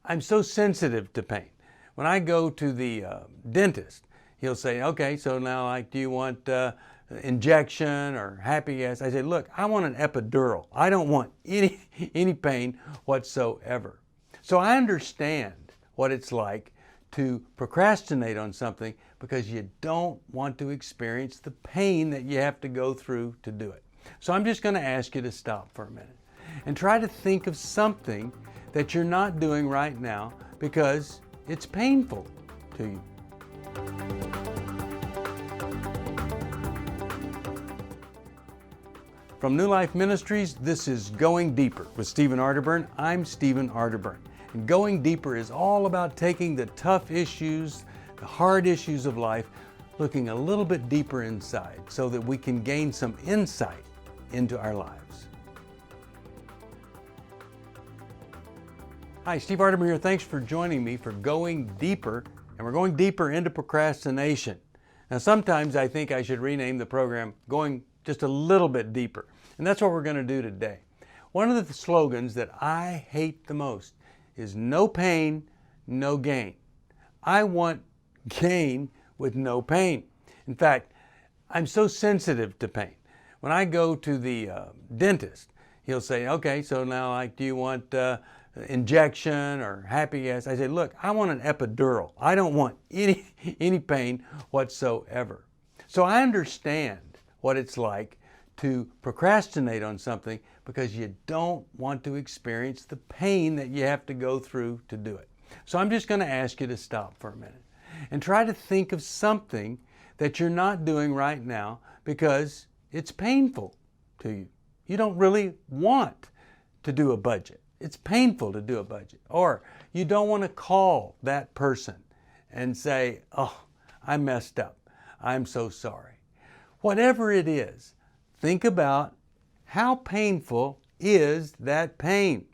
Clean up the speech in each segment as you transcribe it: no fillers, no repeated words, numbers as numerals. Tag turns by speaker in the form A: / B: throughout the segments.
A: I'm so sensitive to pain. When I go to the dentist, he'll say, okay, so now do you want injection or happy gas? I say, look, I want an epidural. I don't want any pain whatsoever. So I understand what it's like to procrastinate on something because you don't want to experience the pain that you have to go through to do it. So I'm just going to ask you to stop for a minute and try to think of something that you're not doing right now because it's painful to you. From New Life Ministries, this is Going Deeper with Stephen Arterburn. I'm Stephen Arterburn. And Going Deeper is all about taking the tough issues, the hard issues of life, looking a little bit deeper inside so that we can gain some insight into our lives. Hi, Steve Arterburn here. Thanks for joining me for Going Deeper, and we're going deeper into procrastination. Now, sometimes I think I should rename the program Going Just a Little Bit Deeper, and that's what we're going to do today. One of the slogans that I hate the most is no pain, no gain. I want gain with no pain. In fact, I'm so sensitive to pain. When I go to the dentist, he'll say, okay, so now do you want injection or happy gas? I say, look, I want an epidural. I don't want any pain whatsoever. So I understand what it's like to procrastinate on something because you don't want to experience the pain that you have to go through to do it. So I'm just going to ask you to stop for a minute and try to think of something that you're not doing right now because it's painful to you. You don't really want to do a budget. It's painful to do a budget. Or you don't want to call that person and say, oh, I messed up. I'm so sorry. Whatever it is, think about how painful is that pain.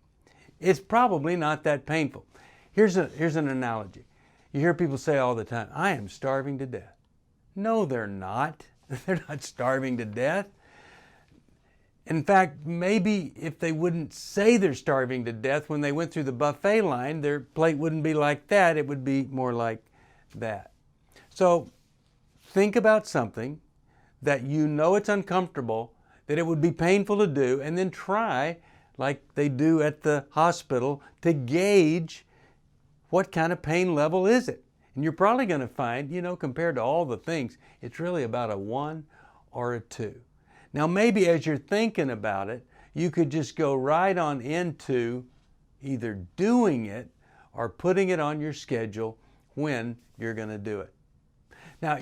A: It's probably not that painful. Here's an analogy. You hear people say all the time, I am starving to death. No, they're not. They're not starving to death. In fact, maybe if they wouldn't say they're starving to death when they went through the buffet line, their plate wouldn't be like that. It would be more like that. So think about something that you know it's uncomfortable, that it would be painful to do, and then try, like they do at the hospital, to gauge what kind of pain level is it. And you're probably going to find, compared to all the things, it's really about a 1 or a 2. Now maybe as you're thinking about it, you could just go right on into either doing it or putting it on your schedule when you're going to do it. Now,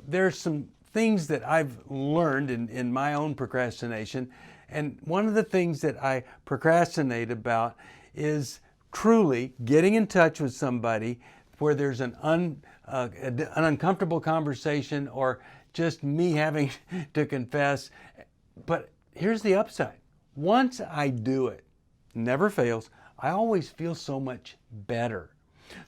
A: there's some things that I've learned in my own procrastination, and one of the things that I procrastinate about is truly getting in touch with somebody where there's an uncomfortable conversation or just me having to confess. But here's the upside. Once I do it, never fails, I always feel so much better.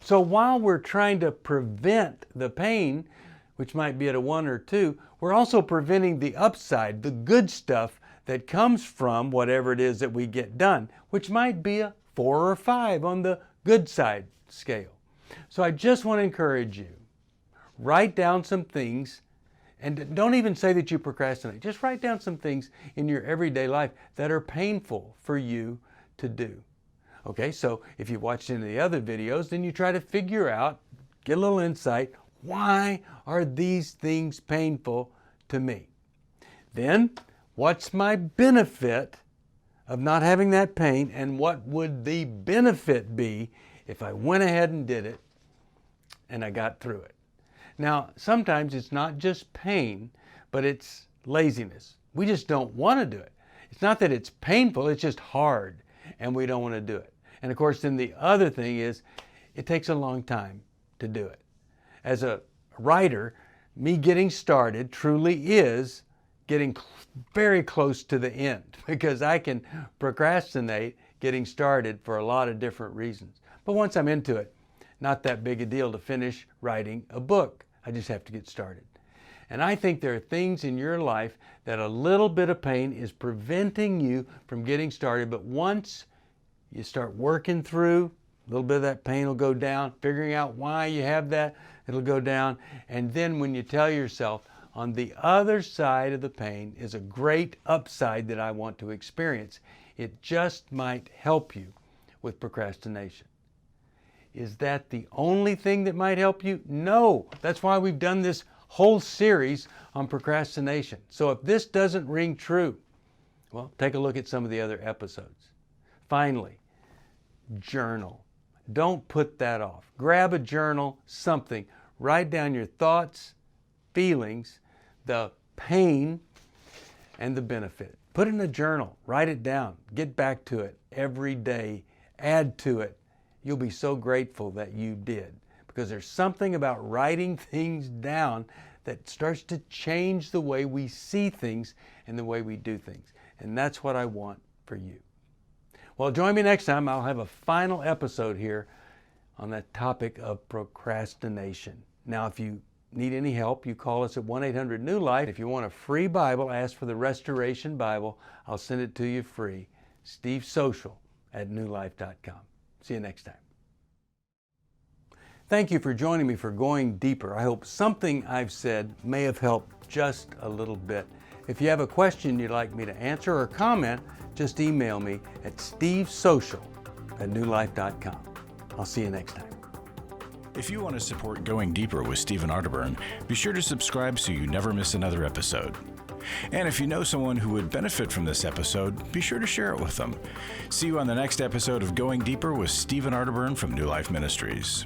A: So while we're trying to prevent the pain, which might be at a 1 or 2, we're also preventing the upside, the good stuff that comes from whatever it is that we get done, which might be a 4 or 5 on the good side scale. So I just want to encourage you, write down some things, and don't even say that you procrastinate. Just write down some things in your everyday life that are painful for you to do. Okay, so if you've watched any of the other videos, then you try to figure out, get a little insight, why are these things painful to me? Then, what's my benefit of not having that pain, and what would the benefit be if I went ahead and did it and I got through it? Now, sometimes it's not just pain, but it's laziness. We just don't want to do it. It's not that it's painful, it's just hard, and we don't want to do it. And of course, then the other thing is, it takes a long time to do it. As a writer, me getting started truly is getting very close to the end because I can procrastinate getting started for a lot of different reasons. But once I'm into it, not that big a deal to finish writing a book. I just have to get started. And I think there are things in your life that a little bit of pain is preventing you from getting started, but once you start working through A little bit of that pain will go down. Figuring out why you have that, it'll go down. And then when you tell yourself, on the other side of the pain is a great upside that I want to experience, it just might help you with procrastination. Is that the only thing that might help you? No. That's why we've done this whole series on procrastination. So if this doesn't ring true, well, take a look at some of the other episodes. Finally, journal. Don't put that off. Grab a journal, something. Write down your thoughts, feelings, the pain, and the benefit. Put it in a journal. Write it down. Get back to it every day. Add to it. You'll be so grateful that you did, because there's something about writing things down that starts to change the way we see things and the way we do things. And that's what I want for you. Well, join me next time. I'll have a final episode here on that topic of procrastination. Now, if you need any help, you call us at 1-800-NEW-LIFE. If you want a free Bible, ask for the Restoration Bible. I'll send it to you free. stevesocial@newlife.com. See you next time. Thank you for joining me for Going Deeper. I hope something I've said may have helped just a little bit. If you have a question you'd like me to answer or comment, just email me at stevesocial@newlife.com. I'll see you next time.
B: If you want to support Going Deeper with Stephen Arterburn, be sure to subscribe so you never miss another episode. And if you know someone who would benefit from this episode, be sure to share it with them. See you on the next episode of Going Deeper with Stephen Arterburn from New Life Ministries.